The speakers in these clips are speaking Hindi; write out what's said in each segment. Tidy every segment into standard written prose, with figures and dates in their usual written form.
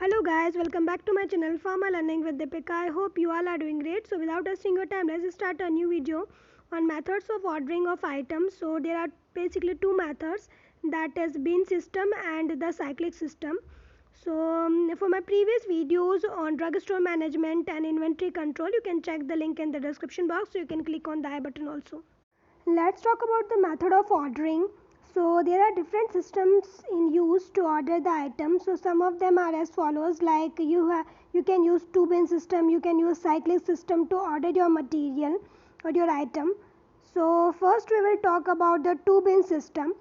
Hello guys, welcome back to my channel Pharma Learning with Deepika. I hope you all are doing great. So without wasting your time, let's start a new video on methods of ordering of items. So there are basically two methods, that is bin system and the cyclic system. So for my previous videos on drugstore management and inventory control, you can check the link in the description box, so you can click on the I button also. Let's talk about the method of ordering. So there are different systems in use to order the items. So some of them are as follows, like you can use two bin system, you can use cyclic system to order your material or your item. So first we will talk about the two bin system.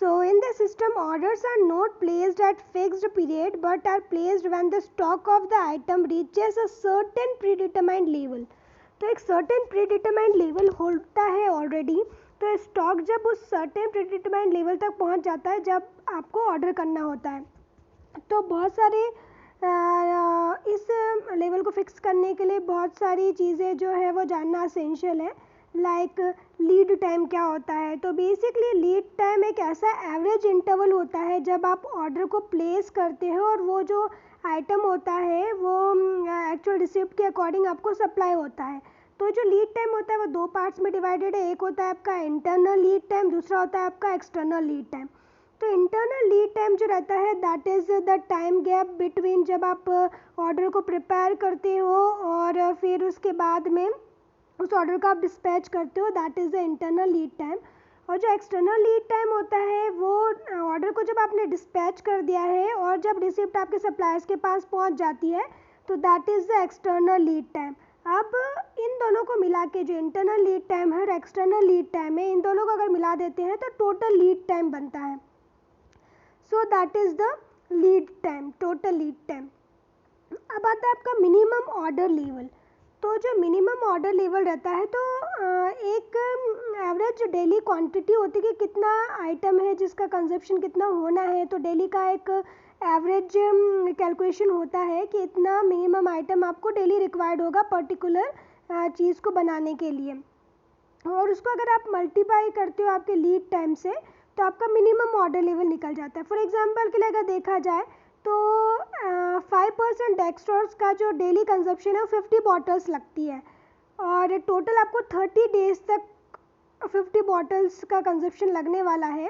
So in the system, orders are not placed at fixed period but are placed when the stock of the item reaches a certain predetermined level. तो एक सर्टेन प्रीडिटरमाइंड लेवल होता है ऑलरेडी, तो स्टॉक जब उस सर्टेन प्रीडिटरमाइंड लेवल तक पहुंच जाता है जब आपको ऑर्डर करना होता है, तो बहुत सारे इस लेवल को फिक्स करने के लिए बहुत सारी चीज़ें जो है वो जानना असेंशियल है, लाइक लीड टाइम क्या होता है. तो बेसिकली लीड टाइम एक ऐसा एवरेज इंटरवल होता है जब आप ऑर्डर को प्लेस करते हो और वो जो आइटम होता है वो एक्चुअल रिसिप्ट के अकॉर्डिंग आपको सप्लाई होता है. तो जो लीड टाइम होता है वो दो पार्ट्स में डिवाइडेड है. एक होता है आपका इंटरनल लीड टाइम, दूसरा होता है आपका एक्सटर्नल लीड टाइम. तो इंटरनल लीड टाइम जो रहता है that is the time gap between जब आप ऑर्डर को प्रिपेयर करते हो और फिर उसके बाद में उस ऑर्डर को आप डिस्पैच करते हो, that is the internal lead time. और जो एक्सटर्नल लीड टाइम होता है वो ऑर्डर को जब आपने डिस्पैच कर दिया है और जब रिसिप्ट आपके सप्लायर्स के पास पहुंच जाती है, तो that is the external lead time. अब इन दोनों को मिला के जो इंटरनल लीड टाइम है और एक्सटर्नल लीड टाइम है, इन दोनों को अगर मिला देते हैं तो टोटल लीड टाइम बनता है. So that is the lead time, total lead time. अब आता है आपका मिनिमम ऑर्डर लेवल. तो जो मिनिमम ऑर्डर लेवल रहता है, तो एक एवरेज डेली क्वांटिटी होती है कि कितना आइटम है जिसका कंजप्शन कितना होना है. तो डेली का एक एवरेज कैलकुलेशन होता है कि इतना मिनिमम आइटम आपको डेली रिक्वायर्ड होगा पर्टिकुलर चीज़ को बनाने के लिए, और उसको अगर आप मल्टीप्लाई करते हो आपके लीड टाइम से तो आपका मिनिमम ऑर्डर लेवल निकल जाता है. फॉर एग्जांपल के लिए अगर देखा जाए तो 5% डेक्सट्रोज का जो डेली कंजप्शन है वो 50 बॉटल्स लगती है, और टोटल आपको 30 डेज तक 50 बॉटल्स का कंजप्शन लगने वाला है.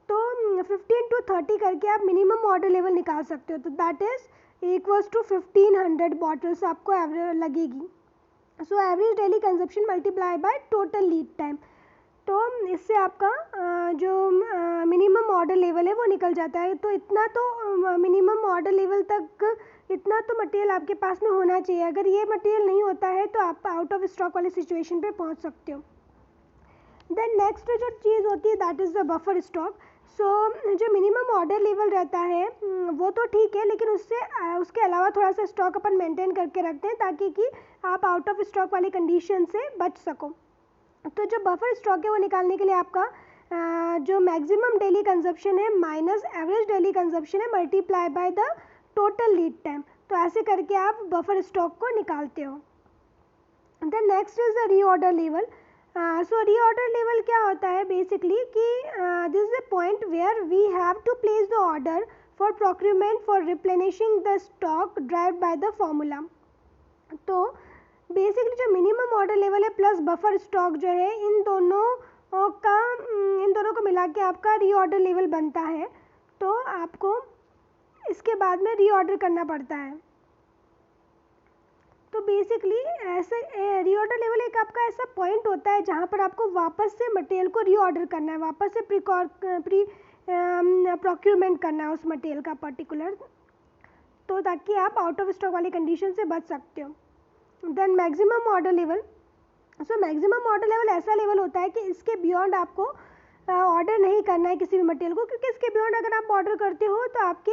तो 15 to 30 करके आप मिनिमम ऑर्डर लेवल निकाल सकते हो. तो that is equals to 1500 bottles आपको एवरेज लगेगी. So average daily consumption multiply by total lead time. तो इससे आपका जो मिनिमम ऑर्डर लेवल है वो निकल जाता है. तो इतना तो मिनिमम ऑर्डर लेवल तक इतना तो मटेरियल आपके पास में होना चाहिए. अगर ये मटेरियल नहीं होता है तो आप आउट ऑफ स्टॉक वाली सिचुएशन पे पहुंच सकते हो. देन नेक्स्ट जो चीज़ होती है that is the buffer stock. So जो मिनिमम ऑर्डर लेवल रहता है वो तो ठीक है, लेकिन उसके अलावा थोड़ा सा स्टॉक अपन मेंटेन करके रखते हैं ताकि कि आप आउट ऑफ स्टॉक वाली कंडीशन से बच सको. तो जो बफर स्टॉक है वो निकालने के लिए आपका जो मैक्सिमम डेली कंजप्शन है माइनस एवरेज डेली कंजप्शन है multiply by the total lead time. तो ऐसे करके आप बफर स्टॉक को निकालते हो. Then next is the reorder level. So reorder level क्या होता है बेसिकली कि this is the point where we have to place the order for procurement for replenishing the stock derived by the formula. तो बेसिकली जो मिनिमम ऑर्डर लेवल है प्लस बफर स्टॉक जो है, इन दोनों को मिला के आपका रीऑर्डर लेवल बनता है. तो आपको इसके बाद में रीऑर्डर करना पड़ता है. तो बेसिकली ऐसे रीऑर्डर लेवल एक आपका ऐसा पॉइंट होता है जहाँ पर आपको वापस से मटेरियल को रीऑर्डर करना है, वापस से प्रोक्यूरमेंट करना है उस मटेरियल का पर्टिकुलर, तो ताकि आप आउट ऑफ स्टॉक वाली कंडीशन से बच सकते हो. Then maximum order level. So maximum order level ऐसा लेवल होता है कि इसके बियॉन्ड आपको ऑर्डर नहीं करना है किसी भी मटेरियल को, क्योंकि इसके बियॉन्ड अगर आप ऑर्डर करते हो तो आपके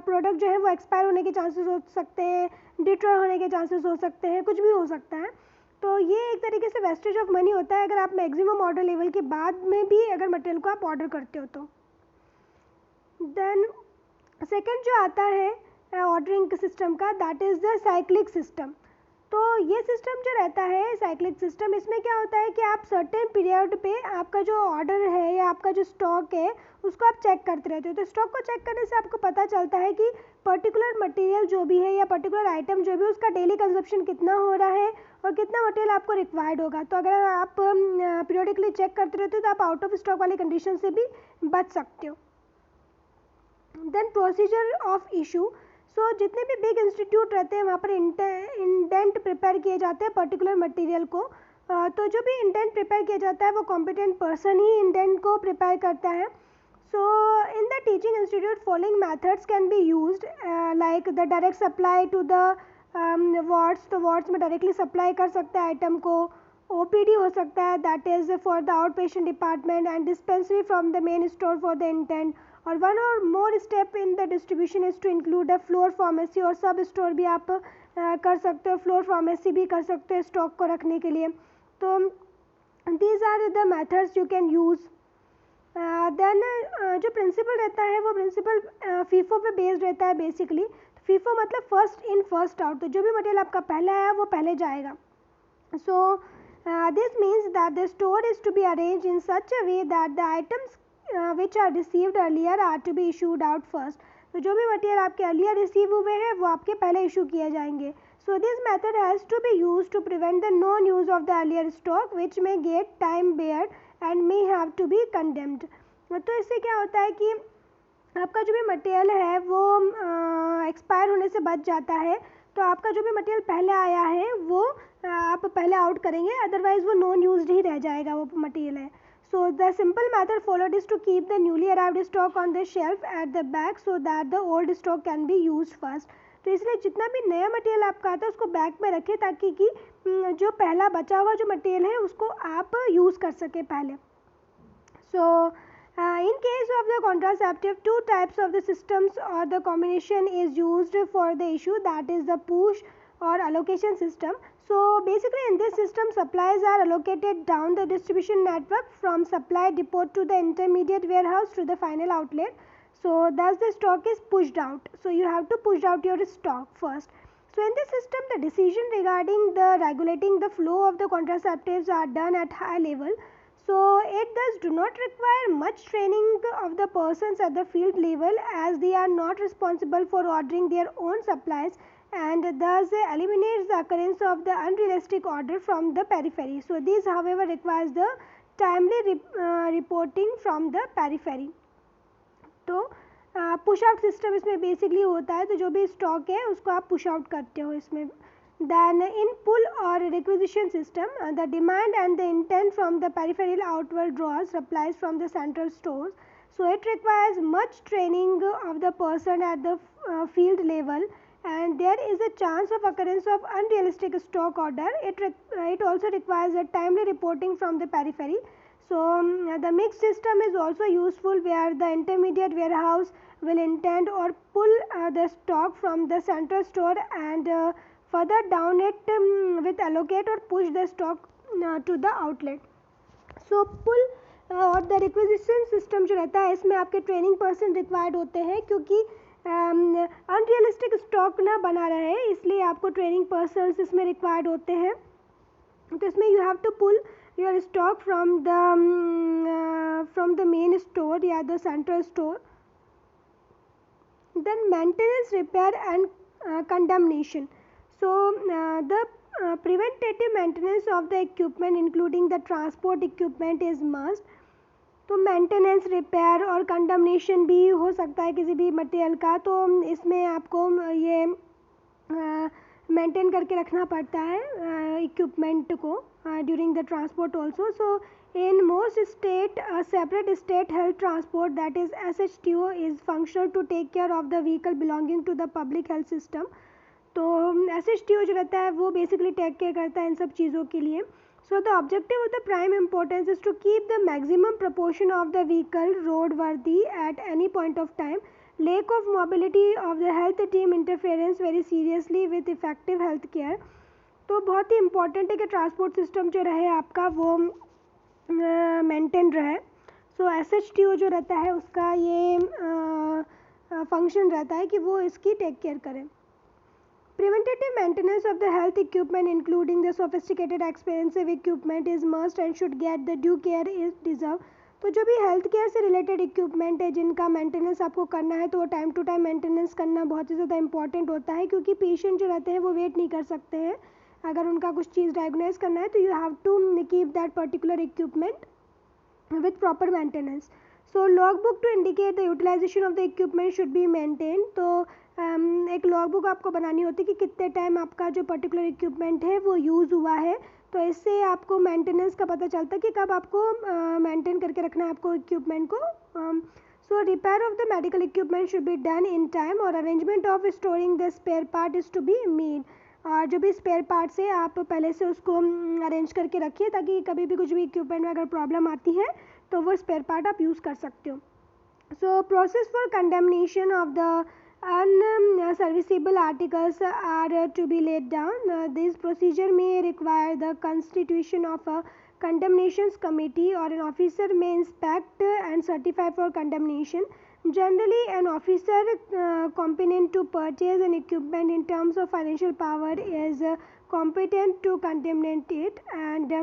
प्रोडक्ट जो है वो एक्सपायर होने के चांसेस हो सकते हैं, डिट्रॉय होने के चांसेस हो सकते हैं, कुछ भी हो सकता है. तो ये एक तरीके से वेस्टेज ऑफ मनी होता है अगर आप मैक्सिमम ऑर्डर लेवल के बाद में भी अगर मटेरियल को आप ऑर्डर करते हो तो. देन सेकेंड जो आता है ऑर्डरिंग सिस्टम का that is the cyclic system. तो ये सिस्टम जो रहता है साइक्लिक सिस्टम, इसमें क्या होता है कि आप सर्टेन पीरियड पे आपका जो ऑर्डर है या आपका जो स्टॉक है उसको आप चेक करते रहते हो। तो स्टॉक को चेक करने से आपको पता चलता है कि पर्टिकुलर मटेरियल जो भी है या पर्टिकुलर आइटम जो भी है उसका डेली कंजप्शन कितना हो रहा है और कितना मटेरियल आपको रिक्वायर्ड होगा। तो अगर आप पीरियडिकली चेक करते रहते हो तो आप आउट ऑफ स्टॉक वाली कंडीशन से भी बच सकते हो। देन प्रोसीजर ऑफ इशू, सो जितने भी बिग इंस्टीट्यूट रहते हैं वहाँ पर इंडेंट प्रिपेयर किए जाते हैं पर्टिकुलर मटेरियल को। तो जो भी इंडेंट प्रिपेयर किया जाता है वो कॉम्पिटेंट पर्सन ही इंडेंट को प्रिपेयर करता है। So in the teaching institute following methods can be used, like the direct supply to the wards, तो वार्ड्स में डायरेक्टली सप्लाई कर सकता है आइटम को। OPD हो सकता है, that is for the out patient department, and dispensary from the main store for the intent. और वन और more step in the distribution is to include a floor pharmacy, और सब स्टोर भी आप कर सकते हो, फ्लोर फार्मेसी भी कर सकते हो स्टॉक को रखने के लिए। तो these are the methods you can use. Then जो प्रिंसिपल रहता है वो प्रिंसिपल फीफो पे बेस्ड रहता है बेसिकली। फीफो मतलब फर्स्ट इन फर्स्ट आउट, तो जो भी मटेरियल आपका पहले आया वो पहले जाएगा। सो this means that the store is to be arranged in such a way that the items which are received earlier are to be issued out first. तो जो भी मटेरियल आपके अर्लियर रिसीव हुए हैं वो आपके पहले इशू किए जाएंगे। So this method has to be used to prevent the non-use of the earlier stock which may get time barred and may have to be condemned. तो इससे क्या होता है कि आपका जो भी मटेरियल है वो एक्सपायर होने से बच जाता है। तो आपका जो भी मटेरियल पहले आया है वो आप पहले आउट करेंगे, अदरवाइज वो नॉन यूज्ड ही रह जाएगा वो मटेरियल है। So the simple method followed is to keep the newly arrived stock on the shelf at the back so that the old stock can be used first. तो इसलिए जितना भी नया मटेरियल आपका आता है उसको बैक में रखें ताकि कि जो पहला बचा हुआ जो मटेरियल है उसको आप यूज़ कर सकें पहले। सो in case of the contraceptive, two types of the systems or the combination is used for the issue, that is the push or allocation system. So basically in this system supplies are allocated down the distribution network from supply depot to the intermediate warehouse to the final outlet. So thus the stock is pushed out. So you have to push out your stock first. So in this system the decision regarding the regulating the flow of the contraceptives are done at high level. So it thus do not require much training of the persons at the field level as they are not responsible for ordering their own supplies, and thus eliminates the occurrence of the unrealistic order from the periphery. So this however requires the timely reporting from the periphery. तो पुश आउट सिस्टम इसमें बेसिकली होता है, तो जो भी स्टॉक है उसको आप पुश आउट करते हो इसमें। Then in pull or requisition system, the demand and the intent from the peripheral outward draws supplies from the central stores. So it requires much training of the person at the field level, and there is a chance of occurrence of unrealistic stock order. It also requires a timely reporting from the periphery. So the mixed system is also useful where the intermediate warehouse will intend or pull the stock from the central store and further down it with allocate or push the stock to the outlet. So pull और द रिक्विजिशन सिस्टम जो रहता है इसमें आपके ट्रेनिंग पर्सन रिक्वायर्ड होते हैं क्योंकि अनरियलिस्टिक स्टॉक ना बना रहे, इसलिए आपको ट्रेनिंग पर्सन इसमें रिक्वायर्ड होते हैं। तो इसमें you have to pull your stock from the main store या the central store. Then maintenance, repair and condemnation. So the preventative maintenance of the equipment including the transport equipment is must. तो मेंटेनेंस, रिपेयर और कंडमनेशन भी हो सकता है किसी भी मटेरियल का, तो इसमें आपको ये मेंटेन करके रखना पड़ता है इक्विपमेंट को during the transport also. So in most state separate state health transport that is SHTO is functional to take care of the vehicle belonging to the public health system. तो SHTO जो रहता है वो बेसिकली टेक केयर करता है इन सब चीज़ों के लिए। So the objective of the prime importance is to keep the maximum proportion of the vehicle roadworthy at any point of time. Lack of mobility of the health team interference very seriously with effective health care. तो बहुत ही इंपॉर्टेंट है कि ट्रांसपोर्ट सिस्टम जो रहे आपका वो मेंटेन रहे। सो SHTO जो रहता है उसका ये फंक्शन रहता है कि वो इसकी टेक केयर करें। Preventative maintenance of the health equipment, including the sophisticated, expensive equipment, is must and should get the due care it deserve. तो जो भी हेल्थ केयर से रिलेटेड इक्विपमेंट है जिनका मेंटेनेंस आपको करना है, तो वो टाइम टू टाइम मेंटेनेंस करना बहुत ही ज़्यादा इंपॉर्टेंट होता है, क्योंकि पेशेंट जो रहते हैं वो वेट नहीं कर सकते हैं. अगर उनका कुछ चीज़ डायग्नोज करना है तो you have to keep that particular equipment with proper maintenance. So logbook to indicate the utilization of the equipment should be maintained. तो एक लॉगबुक आपको बनानी होती है कि कितने टाइम आपका जो पर्टिकुलर इक्विपमेंट है वो यूज़ हुआ है. तो इससे आपको मेंटेनेंस का पता चलता है कि कब आपको मेंटेन करके रखना है आपको इक्विपमेंट को. So repair of the medical equipment should be done in time और arrangement of storing the spare part is to be made. और जो भी स्पेयर पार्ट्स है आप पहले से उसको अरेंज करके रखिए, ताकि कभी भी कुछ भी इक्विपमेंट में अगर प्रॉब्लम आती है तो वो स्पेयर पार्ट आप यूज़ कर सकते हो. So process for condemnation of the unserviceable articles are to be laid down. This procedure may require the constitution of a condemnations committee, or an officer may inspect and certify for condemnation. Generally, an officer competent to purchase an equipment in terms of financial power is competent to condemnate it, and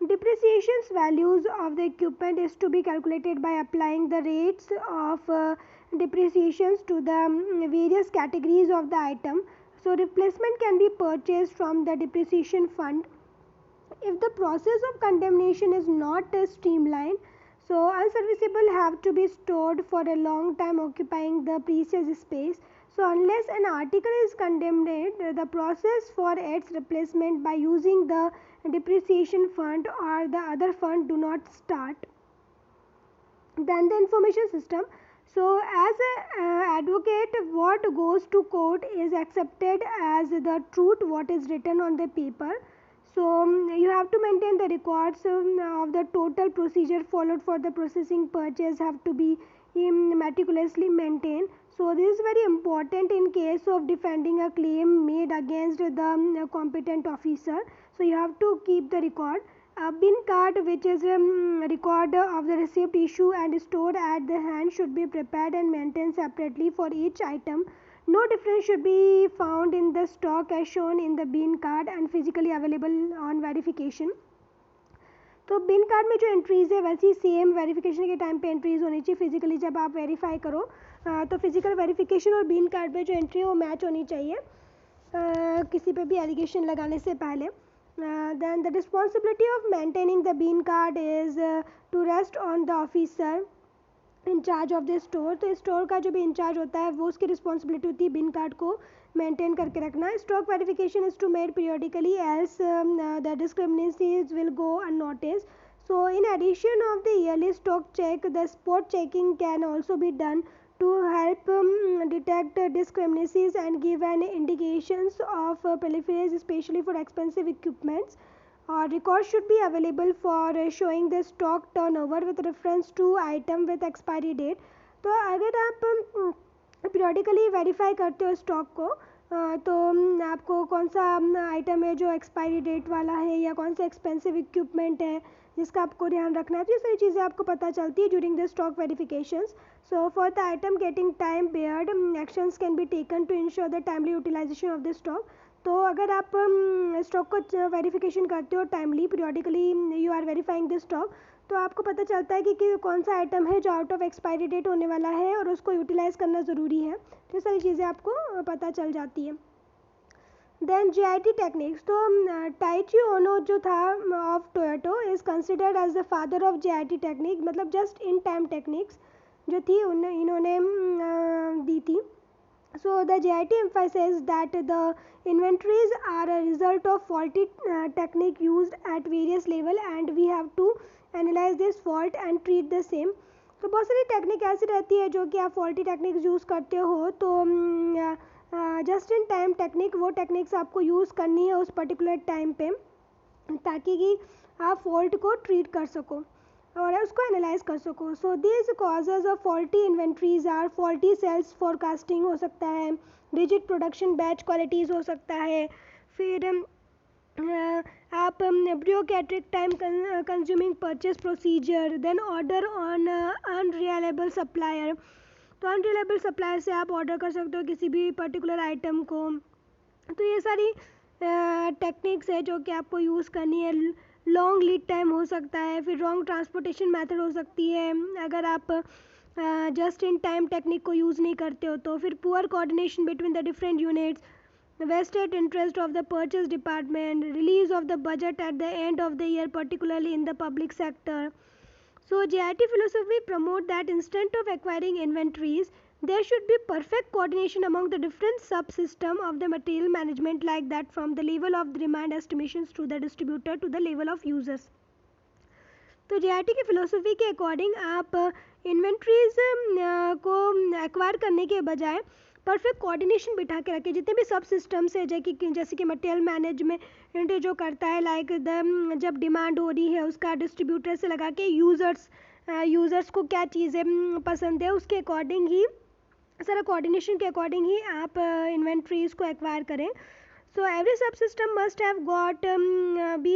depreciations values of the equipment is to be calculated by applying the rates of depreciations to the various categories of the item. So replacement can be purchased from the depreciation fund. If the process of condemnation is not streamlined, so unserviceable have to be stored for a long time, occupying the precious space. So unless an article is condemned, the process for its replacement by using the depreciation fund or the other fund do not start. Then the information system. So as an advocate, what goes to court is accepted as the truth what is written on the paper. So you have to maintain the records of the total procedure followed for the processing purchase have to be meticulously maintained. So this is very important in case of defending a claim made against the competent officer. So you have to keep the record. A bin card, which is a record of the receipt issue and stored at the hand, should be prepared and maintained separately for each item. No difference should be found in the stock as shown in the bin card and physically available on verification. तो बिन कार्ड में जो एंट्रीज़ है वैसी सेम वेरिफिकेशन के टाइम पे एंट्रीज़ होनी चाहिए. फिजिकली जब आप वेरीफाई करो तो फिजिकल वेरिफिकेशन और बिन कार्ड में जो एंट्री है वो मैच होनी चाहिए किसी पे भी एलिगेशन लगाने से पहले. Then the responsibility of maintaining the bean card is to rest on the officer in charge of the store. तो स्टोर का जो भी इंचार्ज होता है वो उसकी रिस्पॉन्सिबिलिटी होती है बिन कार्ड को मेंटेन करके रखना. Stock verification is to made periodically else the discrepancies will go unnoticed. So in addition of the yearly stock check, the spot checking can also be done to help detect discrepancies and give an indications of peripheries, especially for expensive equipments. Records should be available for showing the stock turnover with reference to item with expiry date. तो अगर आप periodically वेरीफाई करते हो स्टॉक को तो आपको कौन सा आइटम है जो एक्सपायरी डेट वाला है या कौन सा एक्सपेंसिव इक्विपमेंट है जिसका आपको ध्यान रखना है. तो ये सारी चीज़ें आपको पता चलती है during the stock verifications. So for the item getting time barred, actions can be taken to ensure the timely utilisation of the stock. तो अगर आप स्टॉक को वेरिफिकेशन करते हो timely, periodically you are verifying the stock, तो आपको पता चलता है कि कौन सा आइटम है जो आउट ऑफ एक्सपायरी डेट होने वाला है और उसको यूटिलाइज़ करना ज़रूरी है. तो ये सारी चीज़ें आपको पता चल जाती है. Then JIT techniques. तो टाइची ओनो जो था of Toyota is considered as the father of JIT technique. मतलब जस्ट इन टाइम टेक्निक्स जो थी इन्होंने दी थी. So the JIT emphasizes that the inventories are a result of faulty technique used at various level and we have to analyze this fault and treat the same. तो बहुत सारी टेक्निक ऐसी रहती है जो कि आप फॉल्टी टेक्निक्स यूज़ करते हो. तो जस्ट इन टाइम टेक्निक वो टेक्निक्स आपको यूज़ करनी है उस पर्टिकुलर टाइम पे ताकि कि आप फॉल्ट को ट्रीट कर सको और उसको एनालाइज कर सको. So this causes of faulty inventories are faulty sales forecasting हो सकता है, रिजिड प्रोडक्शन बैच क्वालिटीज़ हो सकता है, फिर आप bureaucratic time consuming purchase procedure, then order on unreliable supplier. तो अनरिलायबल सप्लायर से आप ऑर्डर कर सकते हो किसी भी पर्टिकुलर आइटम को तो ये सारी टेक्निक्स है जो कि आपको यूज़ करनी है। लॉन्ग लीड टाइम हो सकता है, फिर रॉन्ग ट्रांसपोर्टेशन मेथड हो सकती है अगर आप जस्ट इन टाइम टेक्निक को यूज़ नहीं करते हो तो। फिर poor coordination between the different units, vested interest of the purchase department, release of the budget at the end of the year, particularly in the public sector. So JIT philosophy promote that instead of acquiring inventories, there should be perfect coordination among the different subsystem of the material management, like that from the level of the demand estimations to the distributor to the level of users. तो JIT की फ़िलोसफी के अकॉर्डिंग आप इन्वेंट्रीज को एक्वायर करने के बजाय परफेक्ट कोऑर्डिनेशन बिठा के रखें। जितने भी सब सिस्टम्स है जैसे कि मटेरियल मैनेजमेंट जो करता है, लाइक जब डिमांड हो रही है उसका डिस्ट्रीब्यूटर से लगा के यूज़र्स को क्या चीज़ें पसंद है उसके अकॉर्डिंग ही, सारा कोऑर्डिनेशन के अकॉर्डिंग ही आप इन्वेंट्रीज को एक्वायर करें। So every subsystem must have got be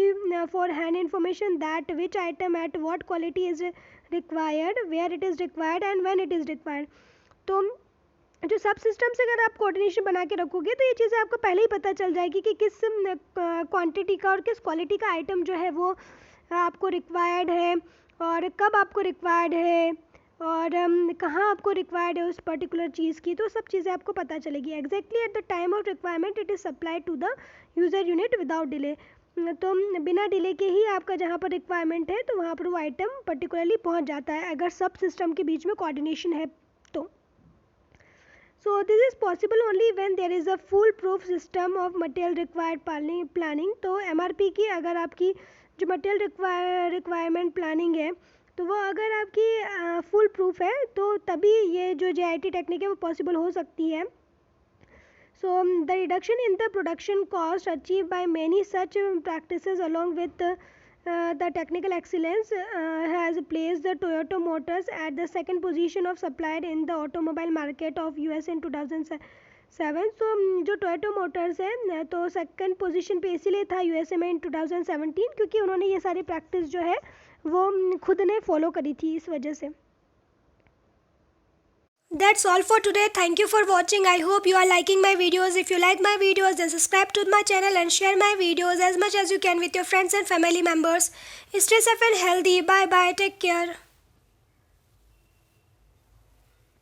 for hand information that which item at what quality is required, where it is required and when it is required. तो जो सब सिस्टम से अगर आप कोऑर्डिनेशन बना के रखोगे तो ये चीज़ें आपको पहले ही पता चल जाएगी कि किस क्वांटिटी का और किस क्वालिटी का आइटम जो है वो आपको रिक्वायर्ड है और कब आपको रिक्वायर्ड है और कहाँ आपको रिक्वायर्ड है उस पर्टिकुलर चीज़ की। तो सब चीज़ें आपको पता चलेगी। Exactly at the time of requirement it is supplied to the user unit without delay. तो बिना डिले के ही आपका जहाँ पर रिक्वायरमेंट है तो वहाँ पर वो आइटम पर्टिकुलरली पहुँच जाता है अगर सब सिस्टम के बीच में कोऑर्डिनेशन है तो। So this is possible only when there is a foolproof system of material required planning. तो MRP की अगर आपकी जो मटेरियल रिक्वायरमेंट प्लानिंग है तो वो अगर आपकी फुल प्रूफ है तो तभी ये जो JIT टेक्निक है वो पॉसिबल हो सकती है। So the reduction in the production cost achieve by many such practices along with the technical excellence has placed the Toyota Motors at the second position of supplier in the automobile market of US in 2007. So जो Toyota Motors है तो सेकंड पोजीशन पे इसीलिए था USA में इन 2017 क्योंकि उन्होंने ये सारी प्रैक्टिस जो है वो खुद ने फॉलो करी थी इस वजह से। That's all for today. Thank you for watching. I hope you are liking my videos. If you like my videos, then subscribe to my channel and share my videos as much as you can with your friends and family members. Stay safe and healthy. Bye bye. Take care.